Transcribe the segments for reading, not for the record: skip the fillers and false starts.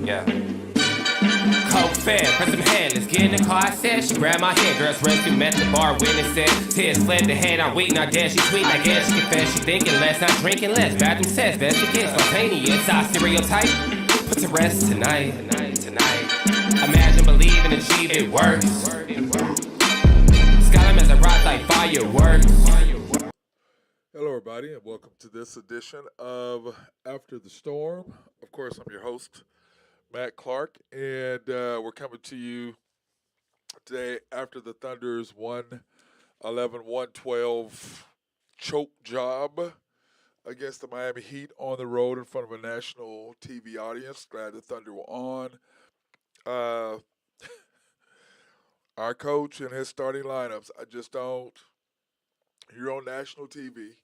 Yeah. Coke fed, press some hand, let's get in the car, I said. She grabbed my hand, girls run through, met the bar, witness said. Tears fled the head, I'm weak, not dead, she sweet, I guess she confess. She thinking less, not drinking less. Bathroom says, best it gets, spontaneous, our stereotype. Put to rest tonight. Imagine, believe, and achieve, it works. Skyline as a rise like fireworks. Hello, everybody, and welcome to this edition of After the Storm. Of course, I'm your host, Matt Clark, and we're coming to you today after the Thunder's 111-112 choke job against the Miami Heat on the road in front of a national TV audience. Glad the Thunder were on. Our coach and his starting lineups, I just don't. You're on national TV.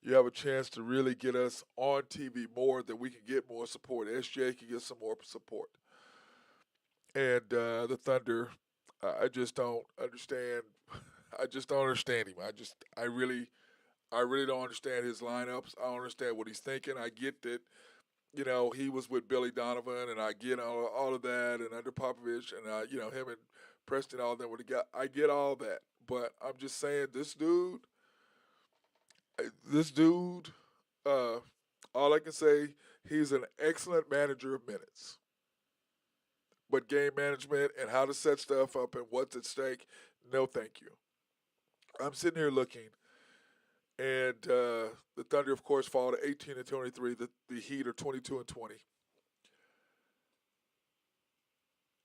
You have a chance to really get us on TV more, that we can get more support. SJ can get some more support. And the Thunder, I just don't understand. I just don't understand him. I really don't understand his lineups. I don't understand what he's thinking. I get that, he was with Billy Donovan, and I get all of that, and under Popovich, and him and Preston, all of them. I get all that, but I'm just saying, this dude, all I can say, he's an excellent manager of minutes. But game management and how to set stuff up and what's at stake, no thank you. I'm sitting here looking, and the Thunder, of course, fall to 18-23. The Heat are 22-20.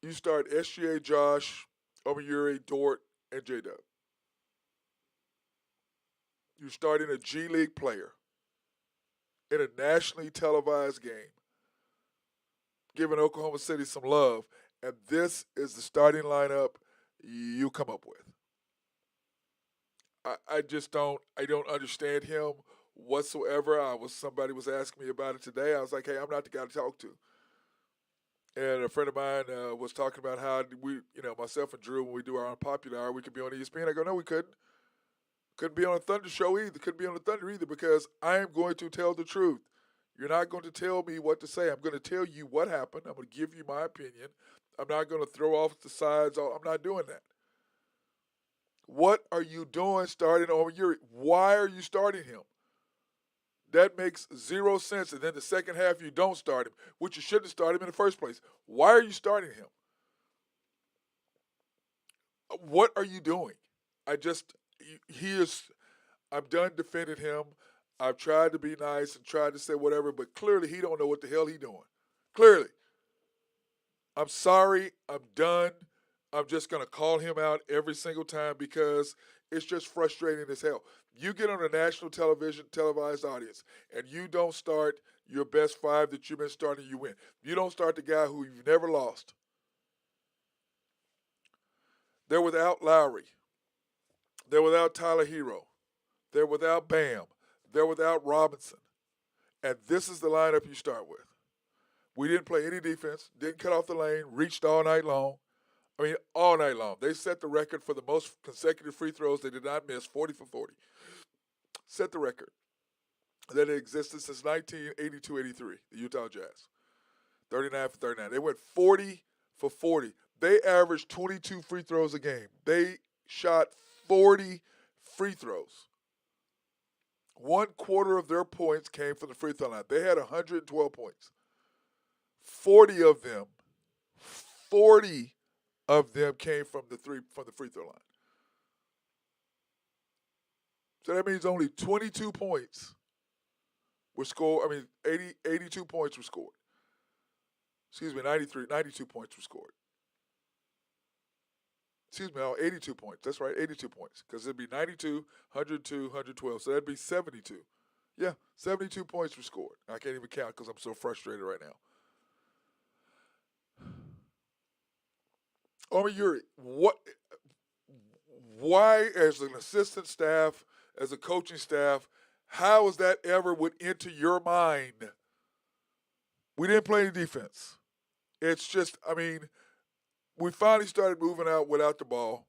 You start SGA, Josh, Omayuri, Dort, and J-Dub. You're starting a G League player in a nationally televised game, giving Oklahoma City some love, and this is the starting lineup you come up with. I don't understand him whatsoever. Somebody was asking me about it today. I was like, hey, I'm not the guy to talk to. And a friend of mine was talking about how we, myself and Drew, when we do our Unpopular Hour, we could be on ESPN. I go, no, we couldn't. Couldn't be on a Thunder show either. Couldn't be on the Thunder either, because I am going to tell the truth. You're not going to tell me what to say. I'm going to tell you what happened. I'm going to give you my opinion. I'm not going to throw off the sides. I'm not doing that. What are you doing starting over Yuri? Why are you starting him? That makes zero sense. And then the second half, you don't start him, which you shouldn't start him in the first place. Why are you starting him? What are you doing? I'm done defending him. I've tried to be nice and tried to say whatever, but clearly he don't know what the hell he's doing. Clearly. I'm sorry. I'm done. I'm just going to call him out every single time, because it's just frustrating as hell. You get on a national televised audience, and you don't start your best five that you've been starting, you win. You don't start the guy who you've never lost. They're without Lowry. They're without Tyler Hero. They're without Bam. They're without Robinson. And this is the lineup you start with. We didn't play any defense, didn't cut off the lane, reached all night long. All night long. They set the record for the most consecutive free throws they did not miss, 40 for 40. Set the record that existed since 1982-83, the Utah Jazz. 39 for 39. They went 40 for 40. They averaged 22 free throws a game. They shot 40 free throws. 1/4 of their points came from the free throw line. They had 112 points. 40 of them came from the free throw line. So that means only 22 points were scored. 82 points were scored. 92 points were scored. 82 points. That's right, 82 points. Because it'd be 92, 102, 112. So that'd be 72. Yeah, 72 points were scored. I can't even count because I'm so frustrated right now. Yuri, why, as an assistant staff, as a coaching staff, how is that ever would enter your mind? We didn't play any defense. It's just, we finally started moving out without the ball.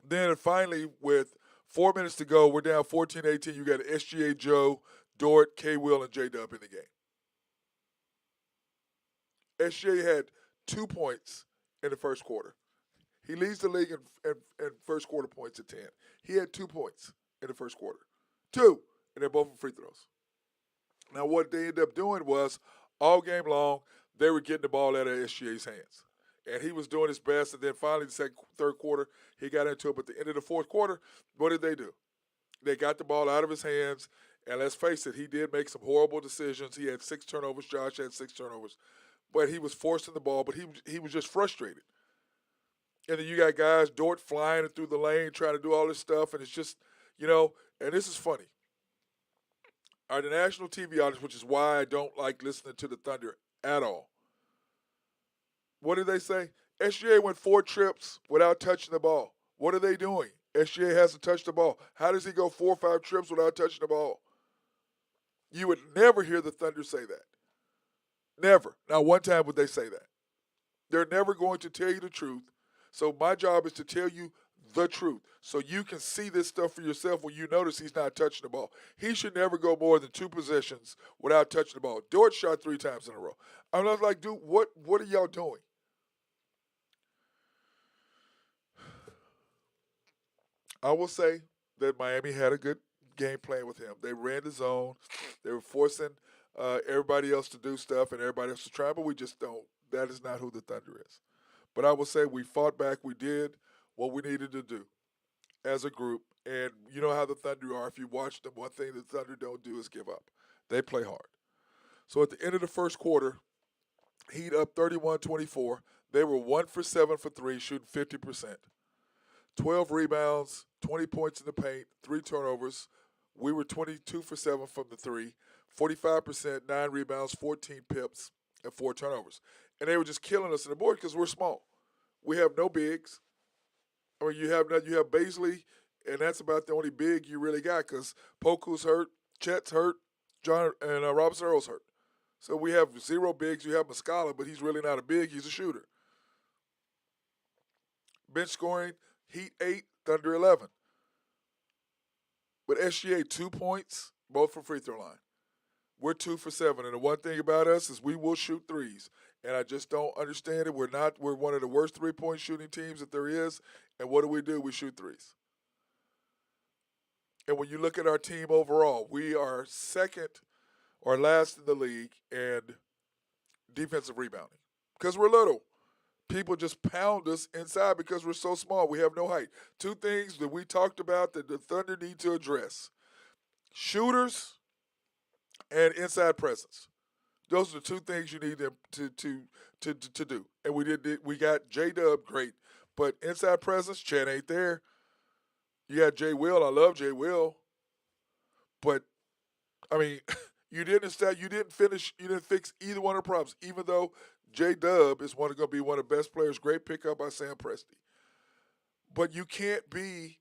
Then finally, with 4 minutes to go, we're down 14-18. You got SGA, Joe, Dort, K. Will, and J-Dub in the game. SGA had 2 points in the first quarter. He leads the league in first quarter points at 10. He had 2 points in the first quarter. 2, and they're both from free throws. Now, what they ended up doing was all game long, they were getting the ball out of SGA's hands. And he was doing his best, and then finally the third quarter, he got into it. But at the end of the fourth quarter, what did they do? They got the ball out of his hands, and let's face it, he did make some horrible decisions. He had 6 turnovers. Josh had 6 turnovers. But he was forcing the ball, but he was just frustrated. And then you got guys, Dort flying through the lane, trying to do all this stuff, and it's just, and this is funny. The national TV audience, which is why I don't like listening to the Thunder at all. What did they say? SGA went 4 trips without touching the ball. What are they doing? SGA hasn't touched the ball. How does he go 4 or 5 trips without touching the ball? You would never hear the Thunder say that. Never. Not one time would they say that. They're never going to tell you the truth. So my job is to tell you the truth so you can see this stuff for yourself when you notice he's not touching the ball. He should never go more than 2 possessions without touching the ball. Dort shot 3 times in a row. I'm not like, dude, what are y'all doing? I will say that Miami had a good game plan with him. They ran the zone. They were forcing everybody else to do stuff and everybody else to try, but we just don't. That is not who the Thunder is. But I will say we fought back. We did what we needed to do as a group. And you know how the Thunder are. If you watch them, one thing the Thunder don't do is give up. They play hard. So at the end of the first quarter, Heat up 31-24. They were 1 for 7 for 3, shooting 50%. 12 rebounds, 20 points in the paint, 3 turnovers. We were 22 for 7 from the 3, 45%, 9 rebounds, 14 pips, and 4 turnovers. And they were just killing us in the board because we're small. We have no bigs. I mean, you have Baisley, and that's about the only big you really got because Poku's hurt, Chet's hurt, John and Robinson Earl's hurt. So we have 0 bigs. You have Muscala, but he's really not a big. He's a shooter. Bench scoring, Heat 8, Thunder 11. But SGA 2 points, both from free throw line. We're 2 for 7, and the one thing about us is we will shoot threes. And I just don't understand it. We're one of the worst 3-point shooting teams that there is. And what do? We shoot threes. And when you look at our team overall, we are second or last in the league in defensive rebounding. Because we're little. People just pound us inside because we're so small. We have no height. 2 things that we talked about that the Thunder need to address. Shooters and inside presence. Those are the 2 things you need them to do. And we got J-Dub, great. But inside presence, Chet ain't there. You got Jay Will. I love Jay Will. But, I mean, you didn't fix either one of the problems, even though J-Dub is going to be one of the best players. Great pickup by Sam Presti. But you can't be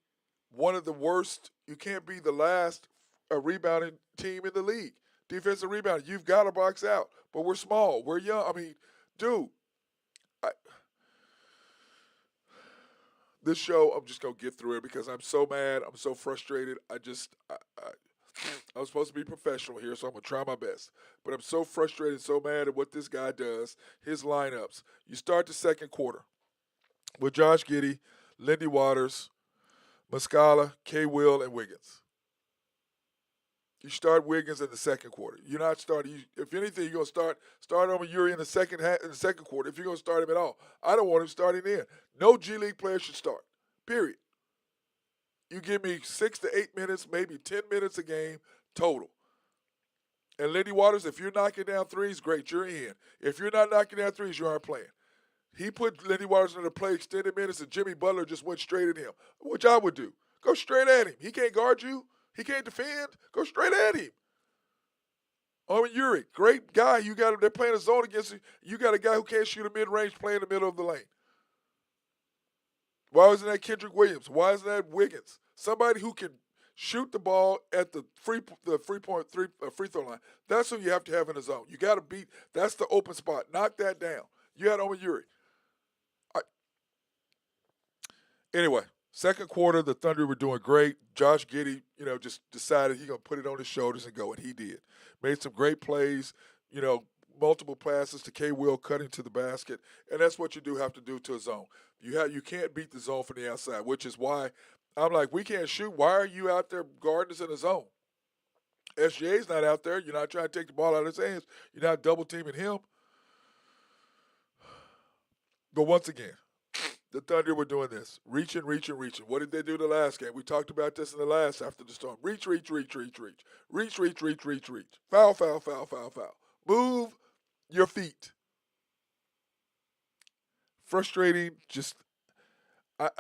one of the worst. You can't be the last rebounding team in the league. Defensive rebounding. You've got to box out. But we're small. We're young. I mean, dude. This show, I'm just going to get through it because I'm so mad. I'm so frustrated. I'm supposed to be professional here, so I'm going to try my best. But I'm so frustrated, so mad at what this guy does, his lineups. You start the second quarter with Josh Giddey, Lindy Waters, Muscala, K. Will, and Wiggins. You start Wiggins in the second quarter. You're not starting. If anything, you're going to start him Uri in the second quarter. If you're going to start him at all, I don't want him starting in. No G League player should start. Period. You give me 6 to 8 minutes, maybe 10 minutes a game total. And Lindy Waters, if you're knocking down threes, great, you're in. If you're not knocking down threes, you aren't playing. He put Lindy Waters in the play extended minutes, and Jimmy Butler just went straight at him, which I would do. Go straight at him. He can't guard you. He can't defend. Go straight at him. Uri, great guy. They're playing a zone against you. You got a guy who can't shoot a mid-range play in the middle of the lane. Why isn't that Kendrick Williams? Why isn't that Wiggins? Somebody who can shoot the ball at the free throw line. That's who you have to have in the zone. You got to beat. That's the open spot. Knock that down. You had Uri. Anyway, second quarter, the Thunder were doing great. Josh Giddey, just decided he's going to put it on his shoulders and go, and he did. Made some great plays, multiple passes to K. Will cutting to the basket, and that's what you do have to do to a zone. You can't beat the zone from the outside, which is why I'm like, we can't shoot. Why are you out there guarding us in the zone? SGA's not out there. You're not trying to take the ball out of his hands. You're not double teaming him. But once again, the Thunder were doing this. Reaching, reaching, reaching. What did they do the last game? We talked about this in the last after the storm. Reach, reach, reach, reach, reach. Reach, reach, reach, reach, reach. Foul, foul, foul, foul, foul. Move your feet. Frustrating. Just, I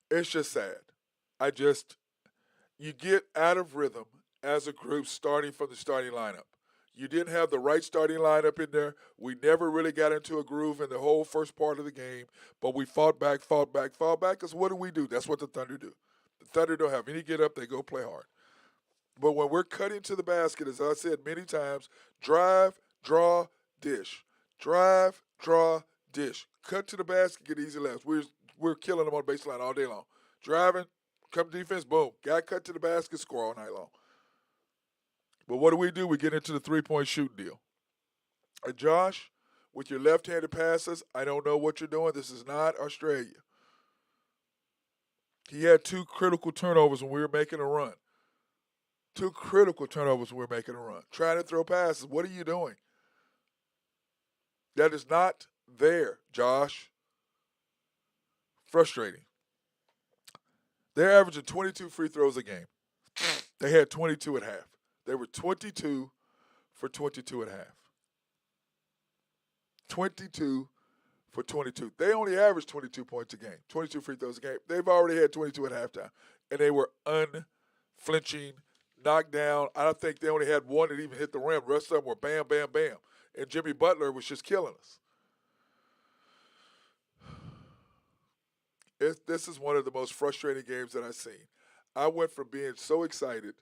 it's just sad. You get out of rhythm as a group starting from the starting lineup. You didn't have the right starting lineup in there. We never really got into a groove in the whole first part of the game, but we fought back, fought back, fought back, because what do? That's what the Thunder do. The Thunder don't have any get up. They go play hard. But when we're cutting to the basket, as I said many times, drive, draw, dish. Drive, draw, dish. Cut to the basket, get easy laps. We're killing them on the baseline all day long. Driving, come defense, boom. Got cut to the basket, score all night long. But what do? We get into the three-point shooting deal. And Josh, with your left-handed passes, I don't know what you're doing. This is not Australia. He had 2 critical turnovers when we were making a run. 2 critical turnovers when we were making a run. Trying to throw passes. What are you doing? That is not there, Josh. Frustrating. They're averaging 22 free throws a game. They had 22 at half. They were 22 for 22 at half. 22 for 22. They only averaged 22 points a game, 22 free throws a game. They've already had 22 at halftime, and they were unflinching, knocked down. I don't think they only had one that even hit the rim. The rest of them were bam, bam, bam. And Jimmy Butler was just killing us. This is one of the most frustrating games that I've seen. I went from being so excited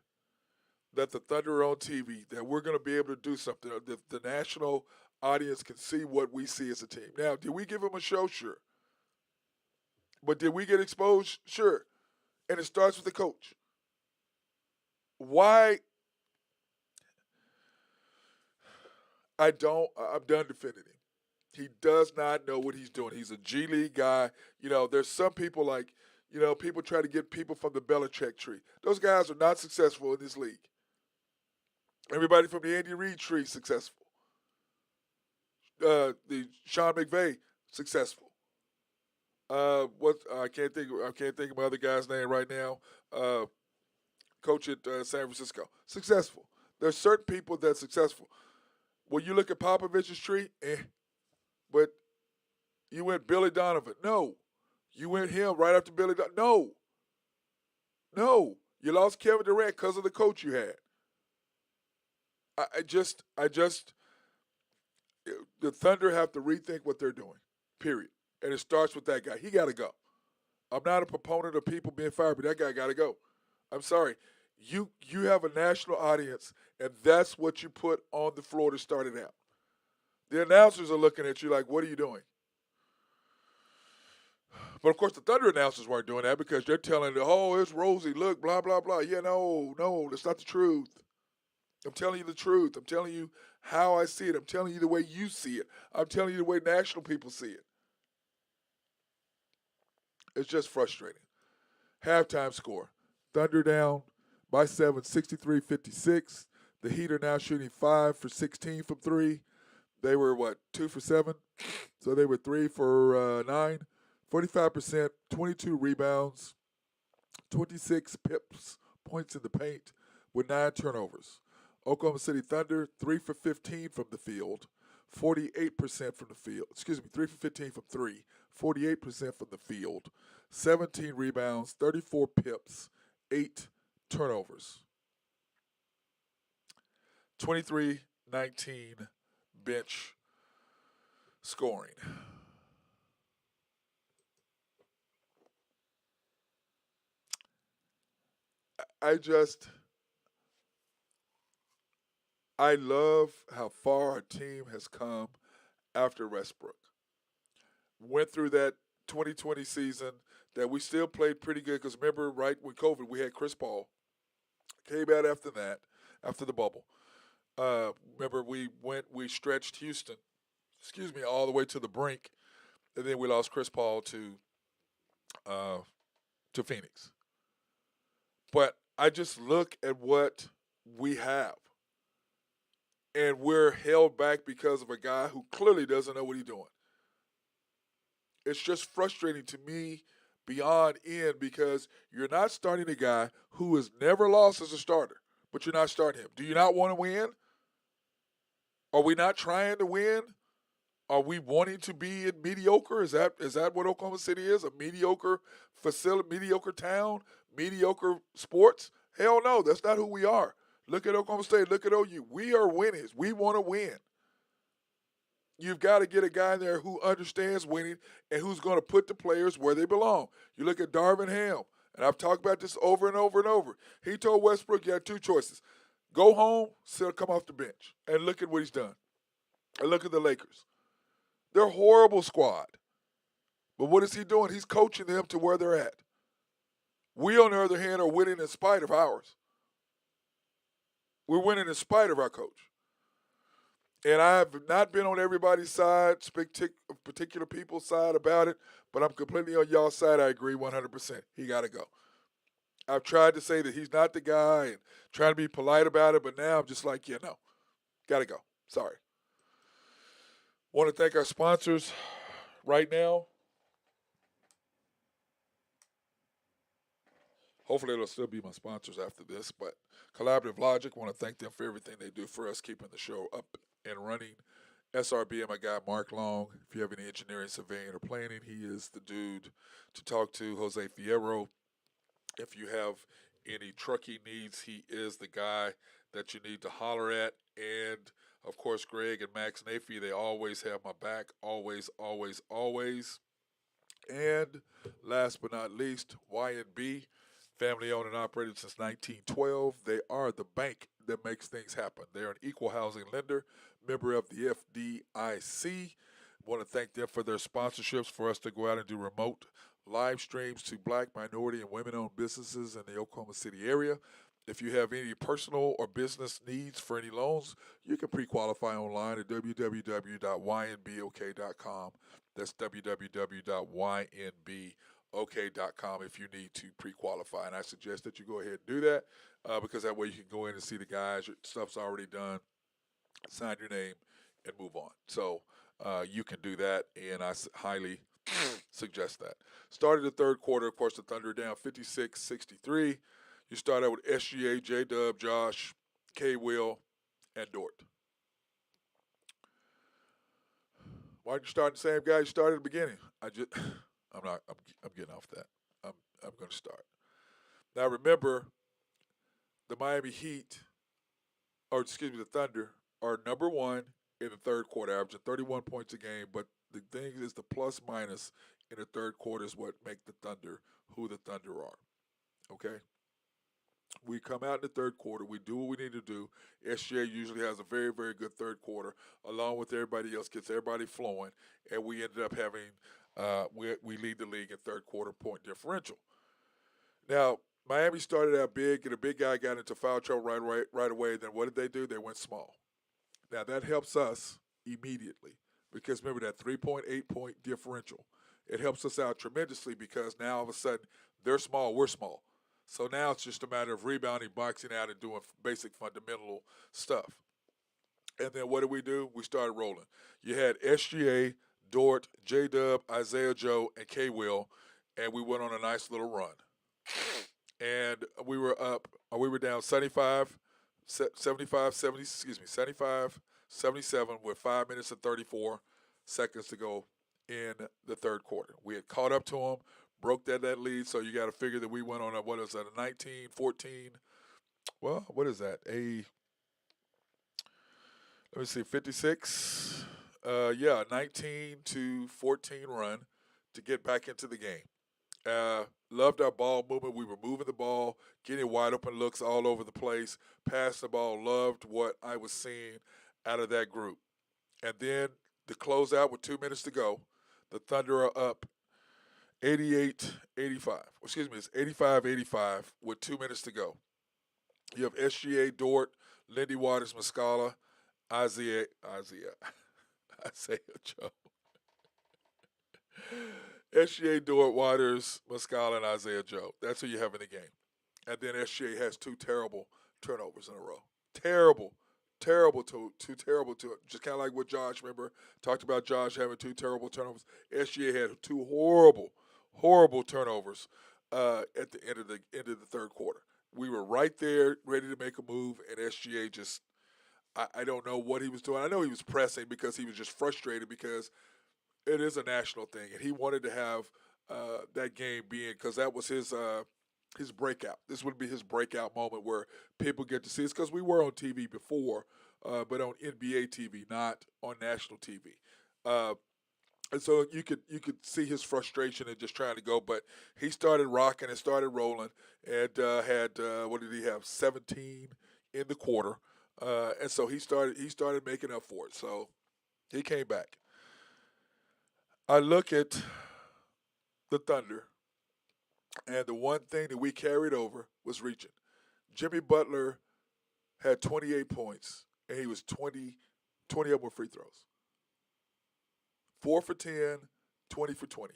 that the Thunder are on TV, that we're going to be able to do something. The national audience can see what we see as a team. Now, did we give them a show? Sure. But did we get exposed? Sure. And it starts with the coach. Why? I'm done defending him. He does not know what he's doing. He's a G League guy. There's some people people try to get people from the Belichick tree. Those guys are not successful in this league. Everybody from the Andy Reid tree is successful. The Sean McVay, successful. I can't think of my other guy's name right now. Coach at San Francisco, successful. There's certain people that's successful. When you look at Popovich's tree, but you went Billy Donovan. No. You went him right after Billy Donovan. No. You lost Kevin Durant because of the coach you had. The Thunder have to rethink what they're doing, period. And it starts with that guy. He got to go. I'm not a proponent of people being fired, but that guy got to go. I'm sorry. You have a national audience, and that's what you put on the floor to start it out. The announcers are looking at you like, what are you doing? But, of course, the Thunder announcers weren't doing that because they're telling, it's Rosie, look, blah, blah, blah. Yeah, no, that's not the truth. I'm telling you the truth. I'm telling you how I see it. I'm telling you the way you see it. I'm telling you the way national people see it. It's just frustrating. Halftime score. Thunder down by 7, 63-56. The Heat are now shooting 5 for 16 from 3. They were, 2 for 7? So they were 3 for 9. 45%, 22 rebounds, 26 points in the paint with 9 turnovers. Oklahoma City Thunder, 3 for 15 from the field, 48% from the field. 3 for 15 from 3, 48% from the field, 17 rebounds, 34 pips, 8 turnovers. 23-19 bench scoring. I love how far our team has come after Westbrook. Went through that 2020 season that we still played pretty good because remember, right, with COVID, we had Chris Paul. Came out after that, after the bubble. Remember, we stretched Houston, all the way to the brink, and then we lost Chris Paul uh, to Phoenix. But I just look at what we have, and we're held back because of a guy who clearly doesn't know what he's doing. It's just frustrating to me beyond end because you're not starting a guy who has never lost as a starter, but you're not starting him. Do you not want to win? Are we not trying to win? Are we wanting to be in mediocre? Is that what Oklahoma City is? A mediocre facility, mediocre town, mediocre sports? Hell no, that's not who we are. Look at Oklahoma State. Look at OU. We are winners. We want to win. You've got to get a guy in there who understands winning and who's going to put the players where they belong. You look at Darvin Ham, and I've talked about this over and over and over. He told Westbrook you had two choices: go home, still come off the bench, and look at what he's done. And look at the Lakers. They're a horrible squad. But what is he doing? He's coaching them to where they're at. We, on the other hand, are winning in spite of ours. We're winning in spite of our coach. And I have not been on everybody's side, particular people's side about it, but I'm completely on y'all's side. I agree 100%. He got to go. I've tried to say that he's not the guy and trying to be polite about it, but now I'm just like, yeah, no, got to go. Sorry. Want to thank our sponsors right now. Hopefully it'll still be my sponsors after this, but Collaborative Logic, want to thank them for everything they do for us, keeping the show up and running. SRB, my guy Mark Long. If you have any engineering, surveying, or planning, he is the dude to talk to. Jose Fierro. If you have any trucking needs, he is the guy that you need to holler at. And, of course, Greg and Max Nafee, they always have my back. Always, always, always. And last but not least, Y&B, family owned and operated since 1912. They are the bank that makes things happen. They're an equal housing lender, member of the FDIC. Want to thank them for their sponsorships for us to go out and do remote live streams to black, minority, and women-owned businesses in the Oklahoma City area. If you have any personal or business needs for any loans, you can pre-qualify online at www.ynbok.com. That's www.ynbok.com if you need to pre-qualify. And I suggest that you go ahead and do that because that way you can go in and see the guys. Your stuff's already done. Sign your name and move on. So you can do that, and I highly suggest that. Started the third quarter, of course, the Thunder down 56-63. You start out with SGA, J-Dub, Josh, K-Will, and Dort. Why aren't you starting the same guy you started at the beginning? I'm getting off that. I'm going to start. Now remember, the the Thunder are number one in the third quarter, averaging 31 points a game. But the thing is, the plus minus in the third quarter is what make the Thunder who the Thunder are. Okay? We come out in the third quarter. We do what we need to do. SGA usually has a very, very good third quarter, along with everybody else, gets everybody flowing, and we ended up having we lead the league in third quarter point differential. Now, Miami started out big, and a big guy got into foul trouble right away. Then what did they do? They went small. Now, that helps us immediately because remember that 3.8 point differential. It helps us out tremendously because now all of a sudden they're small, we're small. So now it's just a matter of rebounding, boxing out, and doing basic fundamental stuff. And then what did we do? We started rolling. You had SGA, Dort, J-Dub, Isaiah Joe, and K-Will, and we went on a nice little run. And we were down 75, 77 with 5 minutes and 34 seconds to go in the third quarter. We had caught up to them, broke that lead, so you got to figure that we went on a 19, 14, well, what is that? Let me see, 56, 19 to 14 run to get back into the game. Loved our ball movement. We were moving the ball, getting wide open looks all over the place, passed the ball, loved what I was seeing out of that group. And then to close out with 2 minutes to go, the Thunder are up 88-85. Excuse me, it's 85-85 with 2 minutes to go. You have SGA, Dort, Lindy Waters, Muscala, Isaiah, Isaiah Joe, SGA, Dort, Waters, Muscala, and Isaiah Joe. That's who you have in the game. And then SGA has two terrible turnovers in a row. Terrible, two terrible two. Just kind of like what Josh, remember, talked about Josh having two terrible turnovers. SGA had two horrible turnovers at the end of the third quarter. We were right there, ready to make a move, and SGA just, I don't know what he was doing. I know he was pressing because he was just frustrated because it is a national thing, and he wanted to have that game being because that was his breakout. This would be his breakout moment where people get to see us because we were on TV before, but on NBA TV, not on national TV. Uh, and so you could see his frustration and just trying to go, but he started rocking and started rolling, and had what did he have 17 in the quarter, and so he started making up for it. So he came back. I look at the Thunder, and the one thing that we carried over was reaching. Jimmy Butler had 28 points, and he was 20 of them were free throws. 4 for 10, 20 for 20.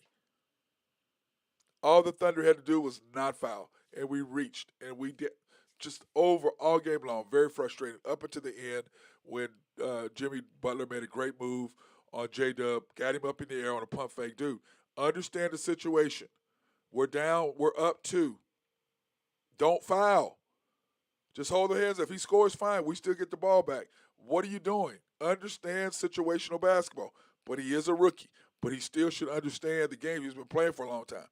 All the Thunder had to do was not foul, and we reached, and we did just over all game long. Very frustrating up until the end when Jimmy Butler made a great move on J Dub, got him up in the air on a pump fake. Dude, understand the situation. We're down, we're up two. Don't foul. Just hold the hands. If he scores, fine. We still get the ball back. What are you doing? Understand situational basketball. But he is a rookie. But he still should understand the game. He's been playing for a long time.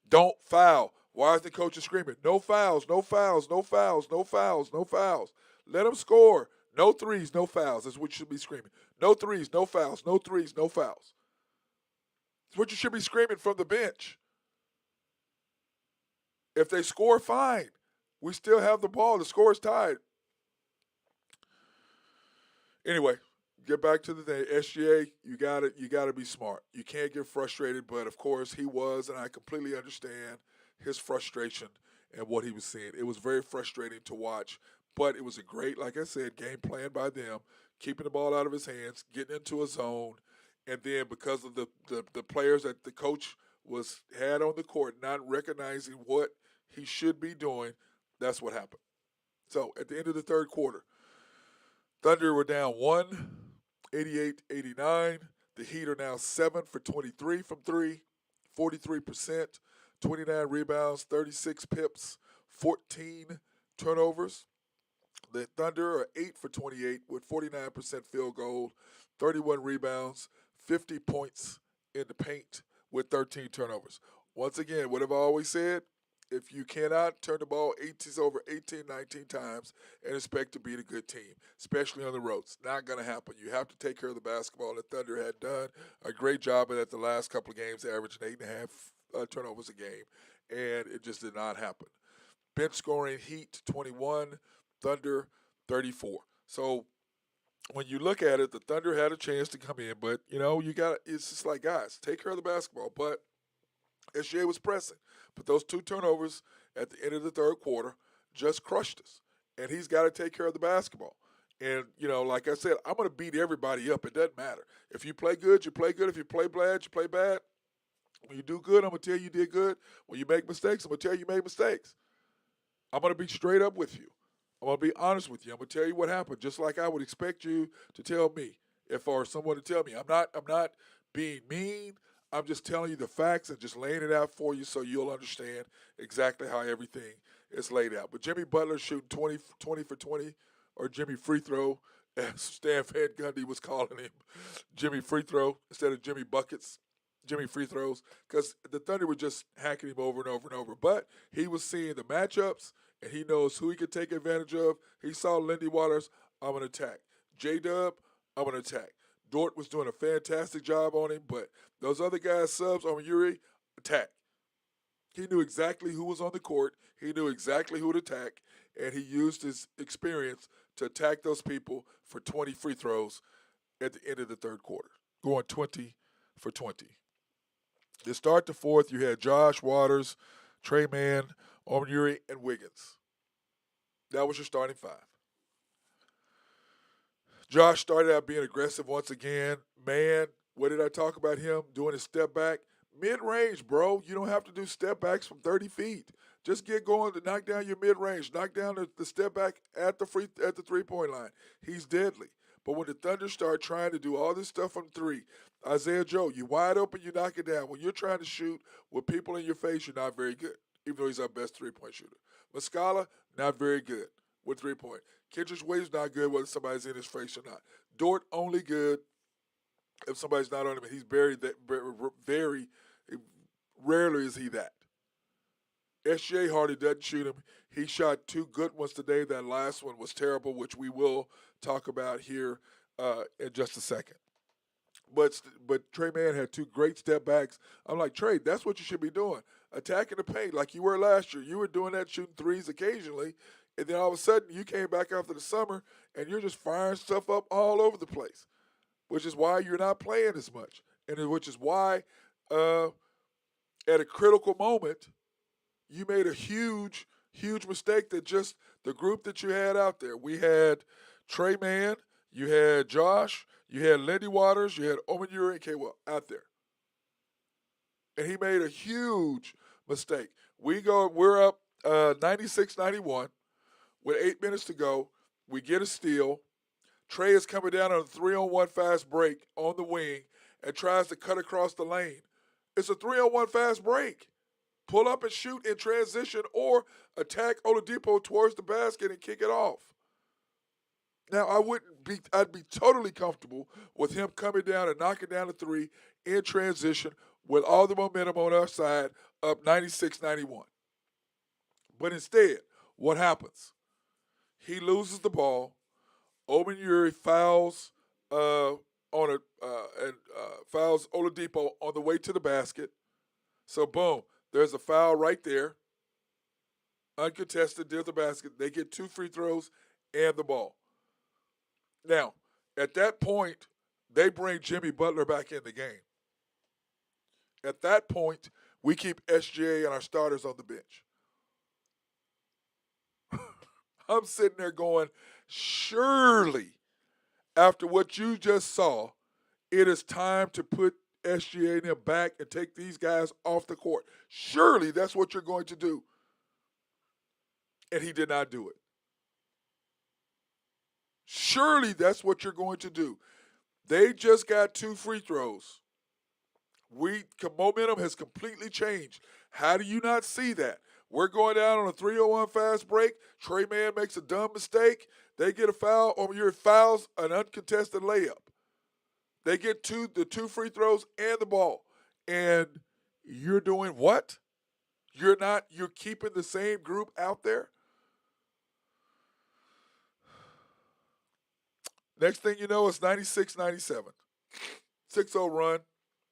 Don't foul. Why is the coach screaming? No fouls, no fouls, no fouls, no fouls, no fouls. Let him score. No threes, no fouls. That's what you should be screaming. No threes, no fouls, no threes, no fouls. That's what you should be screaming from the bench. If they score, fine. We still have the ball. The score is tied. Anyway, get back to the thing. SGA, you gotta be smart. You can't get frustrated, but of course he was, and I completely understand his frustration and what he was seeing. It was very frustrating to watch, but it was a great, like I said, game plan by them, keeping the ball out of his hands, getting into a zone, and then because of the players that the coach had on the court not recognizing what he should be doing, that's what happened. So at the end of the third quarter, Thunder were down 1, 88-89. The Heat are now 7 for 23 from three, 43%, 29 rebounds, 36 pips, 14 turnovers. The Thunder are 8 for 28 with 49% field goal, 31 rebounds, 50 points in the paint with 13 turnovers. Once again, what have I always said? If you cannot turn the ball 18, 19 times and expect to beat a good team, especially on the road, it's not going to happen. You have to take care of the basketball. The Thunder had done a great job of that the last couple of games, averaging 8.5 turnovers a game, and it just did not happen. Bench scoring, Heat 21, Thunder 34. So when you look at it, the Thunder had a chance to come in, but it's just like, guys, take care of the basketball. But SGA was pressing. But those two turnovers at the end of the third quarter just crushed us. And he's got to take care of the basketball. And, like I said, I'm going to beat everybody up. It doesn't matter. If you play good, you play good. If you play bad, you play bad. When you do good, I'm going to tell you did good. When you make mistakes, I'm going to tell you made mistakes. I'm going to be straight up with you. I'm going to be honest with you. I'm going to tell you what happened, just like I would expect you to tell me, or someone to tell me. I'm not being mean. I'm just telling you the facts and just laying it out for you so you'll understand exactly how everything is laid out. But Jimmy Butler shooting 20 for 20, or Jimmy Free Throw, as Stan Van Gundy was calling him, Jimmy Free Throw instead of Jimmy Buckets, Jimmy Free Throws, because the Thunder were just hacking him over and over and over. But he was seeing the matchups, and he knows who he could take advantage of. He saw Lindy Waters, I'm going to attack. J-Dub, I'm going to attack. Dort was doing a fantastic job on him, but those other guys, subs on Yuri, attack. He knew exactly who was on the court. He knew exactly who to attack, and he used his experience to attack those people for 20 free throws at the end of the third quarter, going 20 for 20. To start the fourth, you had Josh, Waters, Trey Mann, Yuri, and Wiggins. That was your starting five. Josh started out being aggressive once again. Man, what did I talk about him doing his step back? Mid range, bro. You don't have to do step backs from 30 feet. Just get going to knock down your mid range. Knock down the step back at the 3-point line. He's deadly. But when the Thunder start trying to do all this stuff from three, Isaiah Joe, you wide open, you knock it down. When you're trying to shoot with people in your face, you're not very good, even though he's our best 3-point shooter. Muscala, not very good with 3-point. Kendrick Wade's not good whether somebody's in his face or not. Dort only good if somebody's not on him. He's very rarely is he that. SGA hardly doesn't shoot him. He shot 2 good ones today. That last one was terrible, which we will talk about here in just a second. But Trey Mann had 2 great step backs. I'm like, Trey, that's what you should be doing. Attacking the paint like you were last year. You were doing that, shooting threes occasionally, and then all of a sudden you came back after the summer and you're just firing stuff up all over the place, which is why you're not playing as much, and which is why at a critical moment you made a huge mistake that just the group that you had out there. We had Trey Mann, you had Josh, you had Lindy Waters, you had Omanure and K-Well out there. And he made a huge mistake. We're up 96-91 with 8 minutes to go. We get a steal. Trey is coming down on a 3-on-1 fast break on the wing and tries to cut across the lane. It's a 3-on-1 fast break. Pull up and shoot in transition or attack Oladipo towards the basket and kick it off. Now, I'd be totally comfortable with him coming down and knocking down a 3 in transition with all the momentum on our side, up 96-91. But instead, what happens? He loses the ball. Omanure fouls fouls Oladipo on the way to the basket. So boom, there's a foul right there. Uncontested, there's the basket. They get 2 free throws and the ball. Now, at that point, they bring Jimmy Butler back in the game. At that point, we keep SGA and our starters on the bench. I'm sitting there going, surely, after what you just saw, it is time to put SGA and them back and take these guys off the court. Surely that's what you're going to do. And he did not do it. Surely that's what you're going to do. They just got 2 free throws. Momentum has completely changed. How do you not see that? We're going down on a 3-on-1 fast break. Trey Mann makes a dumb mistake. They get a foul. Omanure fouls an uncontested layup. They get the 2 free throws and the ball. And you're doing what? You're keeping the same group out there? Next thing you know, it's 96-97. 6-0 run,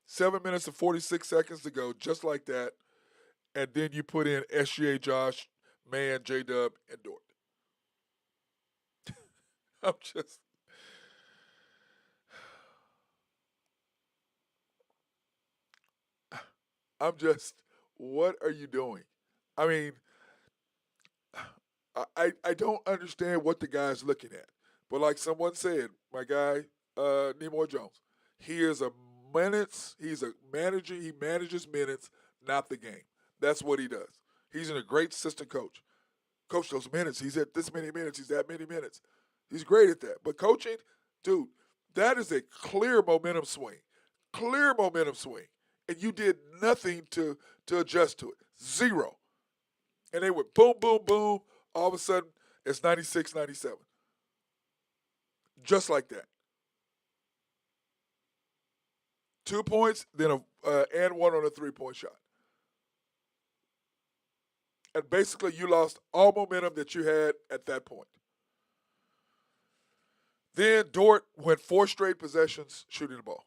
7 minutes and 46 seconds to go, just like that. And then you put in SGA, Josh, Mann, J-Dub, and Dort. What are you doing? I mean, I don't understand what the guy's looking at. But like someone said, my guy, Nemo Jones, he's a manager, he manages minutes, not the game. That's what he does. He's a great assistant coach. Coach those minutes. He's at this many minutes. He's that many minutes. He's great at that. But coaching, dude, that is a clear momentum swing. Clear momentum swing. And you did nothing to adjust to it. Zero. And they went boom, boom, boom. All of a sudden, it's 96-97. Just like that. 2 points, then and one on a 3-point shot. And basically, you lost all momentum that you had at that point. Then Dort went 4 straight possessions shooting the ball.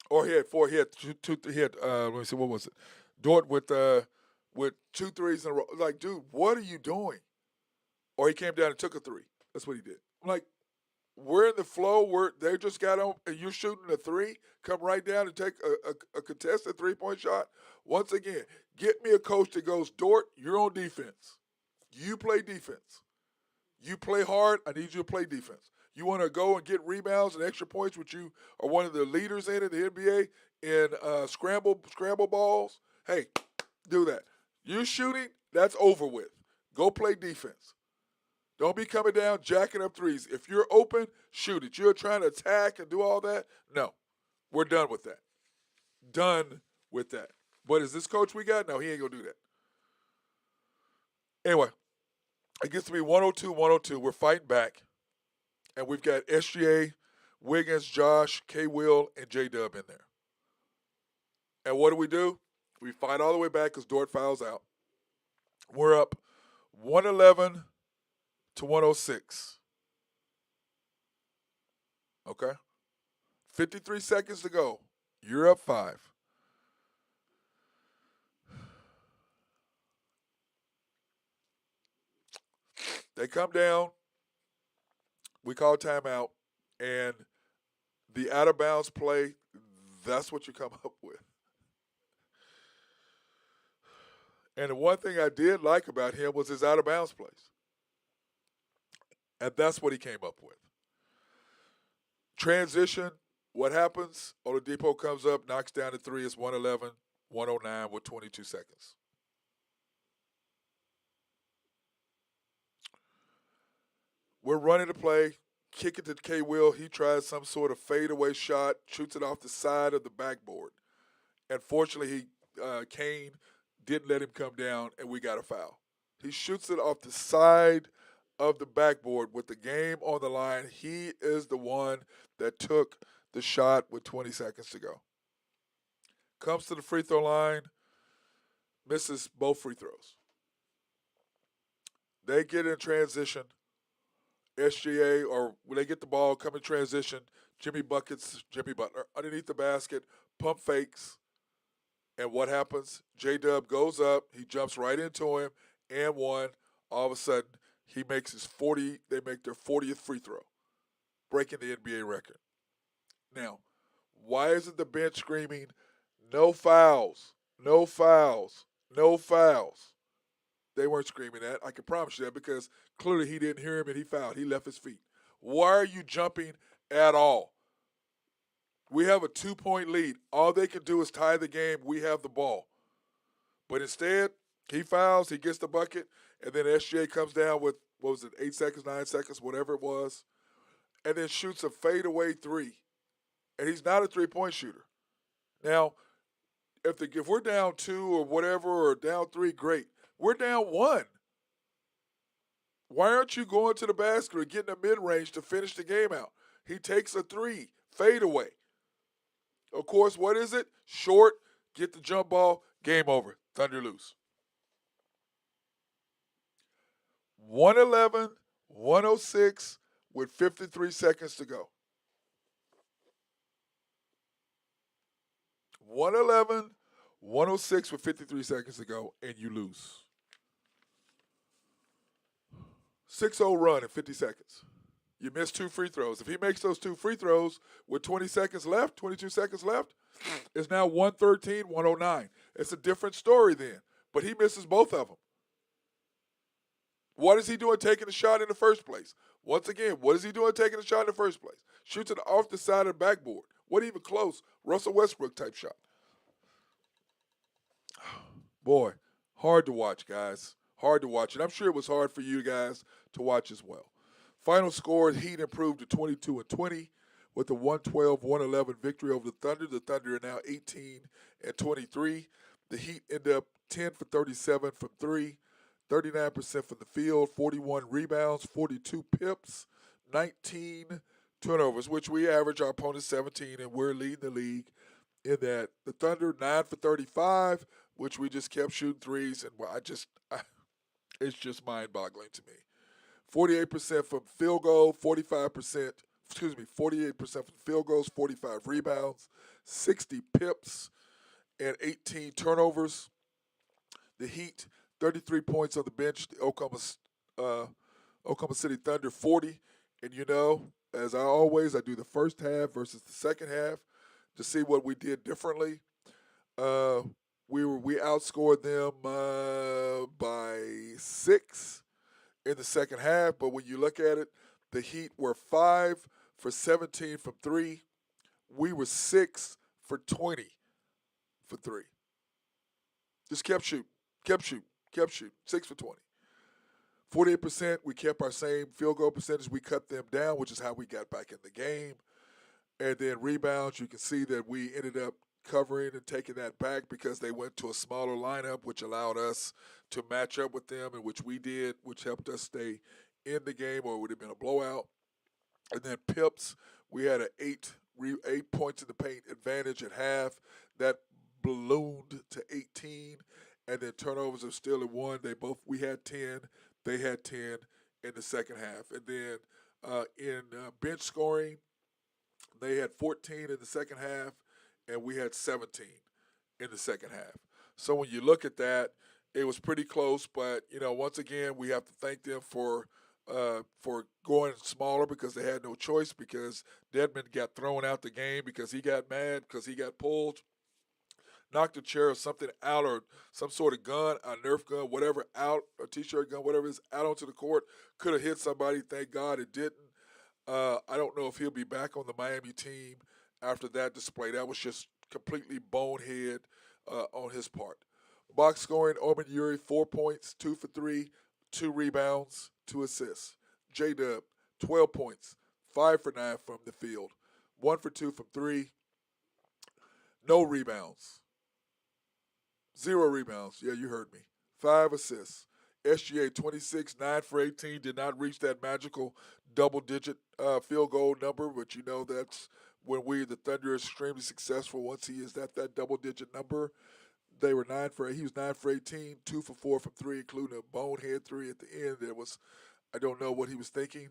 Or he had 4. He had two. He had let me see, what was it? Dort with 2 threes in a row. Like, dude, what are you doing? Or he came down and took a 3. That's what he did. I'm like, we're in the flow. They just got on, and you're shooting a 3. Come right down and take a contested 3-point shot. Once again, get me a coach that goes, Dort, you're on defense. You play defense. You play hard, I need you to play defense. You want to go and get rebounds and extra points, which you are one of the leaders in the NBA in scramble balls. Hey, do that. You shooting, that's over with. Go play defense. Don't be coming down jacking up threes. If you're open, shoot it. You're trying to attack and do all that. No, we're done with that. Done with that. But is this coach we got? No, he ain't gonna do that. Anyway, it gets to be 102-102. We're fighting back. And we've got SGA, Wiggins, Josh, K. Will, and J Dub in there. And what do? We fight all the way back because Dort fouls out. We're up 111 to 106. Okay? 53 seconds to go. You're up 5. They come down. We call timeout. And the out-of-bounds play, that's what you come up with. And the one thing I did like about him was his out-of-bounds plays. And that's what he came up with. Transition, what happens? Oladipo comes up, knocks down the 3. It's 111, 109 with 22 seconds. We're running the play, kick it to K. Will. He tries some sort of fadeaway shot, shoots it off the side of the backboard. And fortunately, Kane didn't let him come down, and we got a foul. He shoots it off the side of the backboard with the game on the line. He is the one that took the shot with 20 seconds to go. Comes to the free throw line, misses both free throws. They get in transition. SGA, or when they get the ball, come in transition, Jimmy Butler, underneath the basket, pump fakes. And what happens? J-Dub goes up. He jumps right into him and one. All of a sudden, he makes his 40. They make their 40th free throw, breaking the NBA record. Now, why isn't the bench screaming, no fouls, no fouls, no fouls? They weren't screaming that. I can promise you that because clearly he didn't hear him and he fouled. He left his feet. Why are you jumping at all? We have a 2-point lead. All they can do is tie the game. We have the ball. But instead, he fouls, he gets the bucket, and then SGA comes down with, 8 seconds, 9 seconds, whatever it was, and then shoots a fadeaway 3. And he's not a 3-point shooter. Now, if we're down 2 or whatever, or down 3, great. We're down 1. Why aren't you going to the basket or getting a mid-range to finish the game out? He takes a 3, fadeaway. Of course, what is it? Short, get the jump ball, game over. Thunder lose. 111, 106 with 53 seconds to go. 111, 106 with 53 seconds to go, and you lose. 6-0 run in 50 seconds. You missed 2 free throws. If he makes those 2 free throws with 22 seconds left, it's now 113, 109. It's a different story then. But he misses both of them. What is he doing taking the shot in the first place? Once again, what is he doing taking the shot in the first place? Shoots it off the side of the backboard. What even close? Russell Westbrook type shot. Boy, hard to watch, guys. Hard to watch. And I'm sure it was hard for you guys to watch as well. Final score, Heat improved to 22-20 with a 112-111 victory over the Thunder. The Thunder are now 18-23. The Heat end up 10 for 37 from 3, 39% from the field, 41 rebounds, 42 pips, 19 turnovers, which we average our opponents 17, and we're leading the league in that. The Thunder 9 for 35, which we just kept shooting threes, and it's just mind-boggling to me. 48% from field goal, 48% from field goals, 45 rebounds, 60 pips, and 18 turnovers. The Heat, 33 points on the bench. The Oklahoma City Thunder, 40. And as I do the first half versus the second half to see what we did differently. We outscored them by 6. in the second half. But when you look at it, the Heat were 5 for 17 from three. We were 6 for 20 for three. Just kept shooting, kept shooting, kept shooting. 6 for 20. 48%, we kept our same field goal percentage. We cut them down, which is how we got back in the game. And then rebounds, you can see that we ended up covering and taking that back because they went to a smaller lineup, which allowed us to match up with them, and which we did, which helped us stay in the game, or it would have been a blowout. And then pips, we had an 8 points in the paint advantage at half. That ballooned to 18, and then turnovers are still at 1. We had 10, they had 10 in the second half. And then in bench scoring, they had 14 in the second half, and we had 17 in the second half. So when you look at that, it was pretty close. But once again, we have to thank them for going smaller because they had no choice, because Dedmon got thrown out the game because he got mad because he got pulled, knocked a chair or something out, or some sort of gun, a Nerf gun, whatever, out, a T-shirt gun, whatever it is, out onto the court. Could have hit somebody. Thank God it didn't. I don't know if he'll be back on the Miami team after that display. That was just completely bonehead on his part. Box scoring, Omen Yuri, 4 points, 2 for 3, 2 rebounds, 2 assists. J-Dub, 12 points, 5 for 9 from the field, 1 for 2 from 3, no rebounds. 0 rebounds. Yeah, you heard me. 5 assists. SGA 26, 9 for 18, did not reach that magical double-digit field goal number, but that's when the Thunder, are extremely successful. Once he is that double-digit number, he was 9 for 18, 2 for 4 from 3, including a bonehead 3 at the end. I don't know what he was thinking.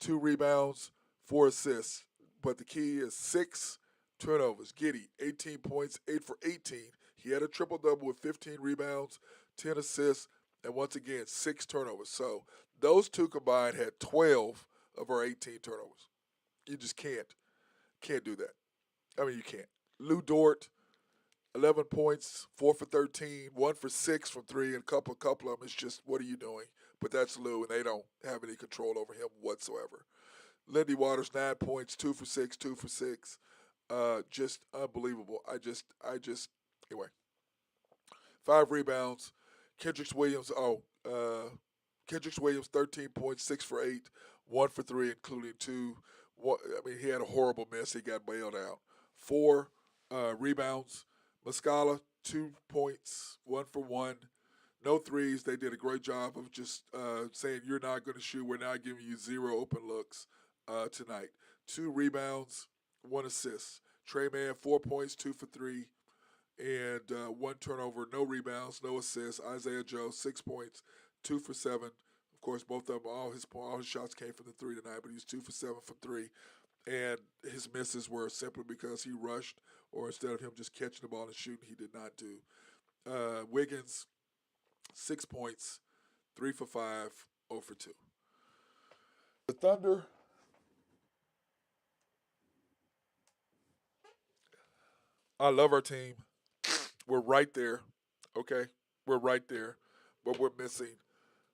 2 rebounds, 4 assists, but the key is 6 turnovers. Giddey, 18 points, 8 for 18. He had a triple-double with 15 rebounds, 10 assists, and once again, 6 turnovers. So those two combined had 12 of our 18 turnovers. You just can't do that. I mean, you can't. Lou Dort, 11 points, 4 for 13, 1 for 6 from 3, and a couple of them is just, what are you doing? But that's Lou, and they don't have any control over him whatsoever. Lindy Waters, 9 points, 2 for 6, 2 for 6. Just unbelievable. Anyway. 5 rebounds. Kendrick Williams, 13 points, 6 for 8, 1 for 3, including 2. He had a horrible miss. He got bailed out. 4 rebounds. Muscala, 2 points, 1 for 1. No threes. They did a great job of just saying, you're not going to shoot. We're not giving you 0 open looks tonight. 2 rebounds, 1 assist. Trey Mann, 4 points, 2 for 3. And 1 turnover, no rebounds, no assists. Isaiah Joe, 6 points, 2 for 7. Of course, both of them, all his shots came from the 3 tonight, but he was 2 for 7 from 3. And his misses were simply because he rushed, or instead of him just catching the ball and shooting, he did not do. Wiggins, 6 points, 3 for 5, 0 for 2. The Thunder, I love our team. We're right there, okay? We're right there, but we're missing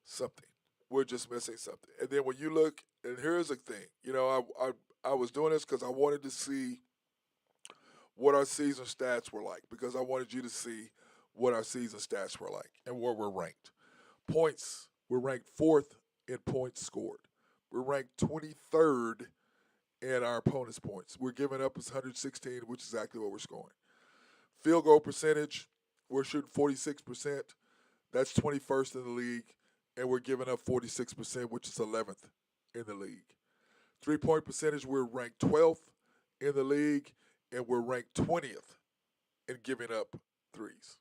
something. We're just missing something. And then when you look, and here's the thing, I was doing this because I wanted to see what our season stats were like, because I wanted you to see what our season stats were like and where we're ranked. Points, we're ranked 4th in points scored. We're ranked 23rd in our opponent's points. We're giving up is 116, which is exactly what we're scoring. Field goal percentage, we're shooting 46%. That's 21st in the league. And we're giving up 46%, which is 11th in the league. 3-point percentage, we're ranked 12th in the league. And we're ranked 20th in giving up threes.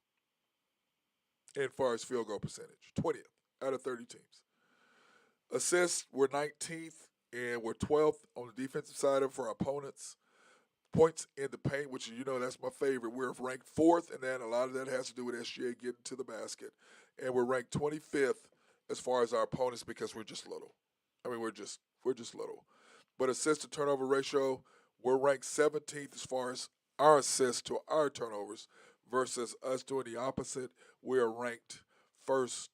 As far as field goal percentage, 20th out of 30 teams. Assists, we're 19th, and we're 12th on the defensive side for our opponents. Points in the paint, which that's my favorite. We're ranked 4th, and then a lot of that has to do with SGA getting to the basket. And we're ranked 25th as far as our opponents because we're just little. We're just little. But assist to turnover ratio, we're ranked 17th as far as our assists to our turnovers versus us doing the opposite. We are ranked 1st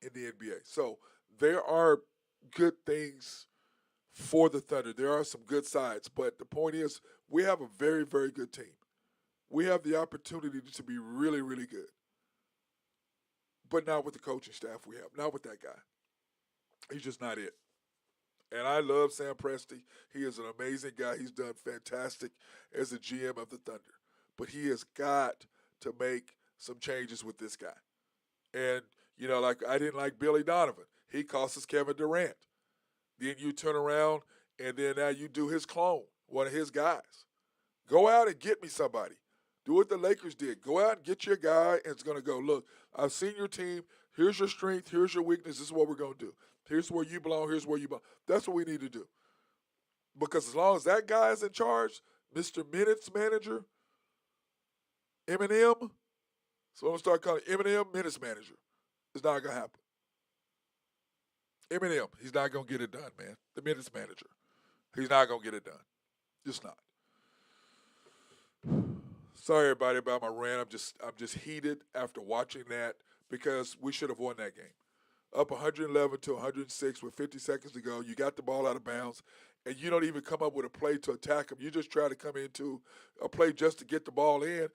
in the NBA. So there are good things for the Thunder. There are some good sides, but the point is, we have a very, very good team. We have the opportunity to be really, really good, but not with the coaching staff we have, not with that guy. He's just not it. And I love Sam Presti. He is an amazing guy. He's done fantastic as the GM of the Thunder. But he has got to make some changes with this guy. And, like I didn't like Billy Donovan. He cost us Kevin Durant. Then you turn around and then now you do his clone, one of his guys. Go out and get me somebody. Do what the Lakers did. Go out and get your guy, and it's going to go, look, I've seen your team. Here's your strength. Here's your weakness. This is what we're going to do. Here's where you belong. Here's where you belong. That's what we need to do. Because as long as that guy is in charge, Mr. Minutes Manager, Eminem, so I'm going to start calling Eminem Minutes Manager. It's not going to happen. Eminem, he's not going to get it done, man. The Minutes Manager. He's not going to get it done. Just not. Sorry, everybody, about my rant. I'm just heated after watching that because we should have won that game. Up 111 to 106 with 50 seconds to go. You got the ball out of bounds, and you don't even come up with a play to attack them. You just try to come into a play just to get the ball in,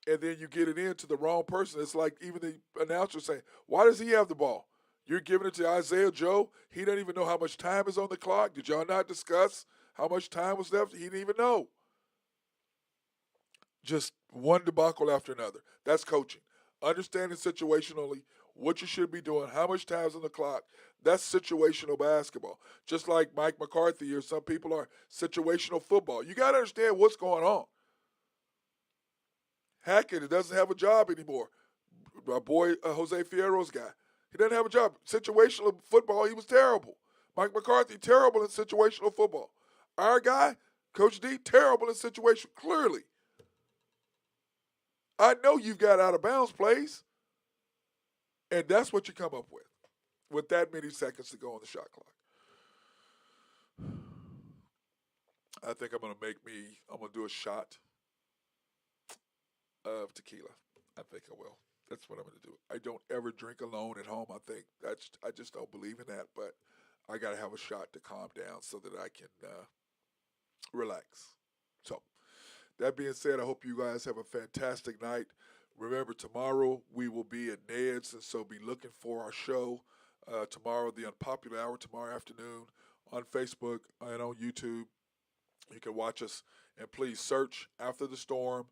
and then you get it in to the wrong person. It's like even the announcer saying, why does he have the ball? You're giving it to Isaiah Joe. He doesn't even know how much time is on the clock. Did y'all not discuss how much time was left? He didn't even know. Just one debacle after another. That's coaching. Understanding situationally what you should be doing, how much time's on the clock. That's situational basketball. Just like Mike McCarthy or some people are situational football. You got to understand what's going on. Hackett doesn't have a job anymore. My boy Jose Fierro's guy. He doesn't have a job. Situational football, he was terrible. Mike McCarthy, terrible in situational football. Our guy, Coach D, terrible in situation, clearly. I know you've got out of bounds plays, and that's what you come up with that many seconds to go on the shot clock. I think I'm going to do a shot of tequila. I think I will. That's what I'm going to do. I don't ever drink alone at home. I just don't believe in that, but I got to have a shot to calm down so that I can relax. So, that being said, I hope you guys have a fantastic night. Remember, tomorrow we will be at Ned's, and so be looking for our show tomorrow, The Unpopular Hour, tomorrow afternoon on Facebook and on YouTube. You can watch us, and please search After the Storm,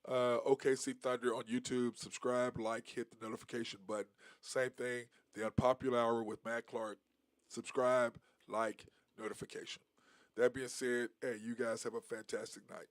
OKC Thunder on YouTube. Subscribe, like, hit the notification button. Same thing, The Unpopular Hour with Matt Clark. Subscribe, like, notification. That being said, hey, you guys have a fantastic night.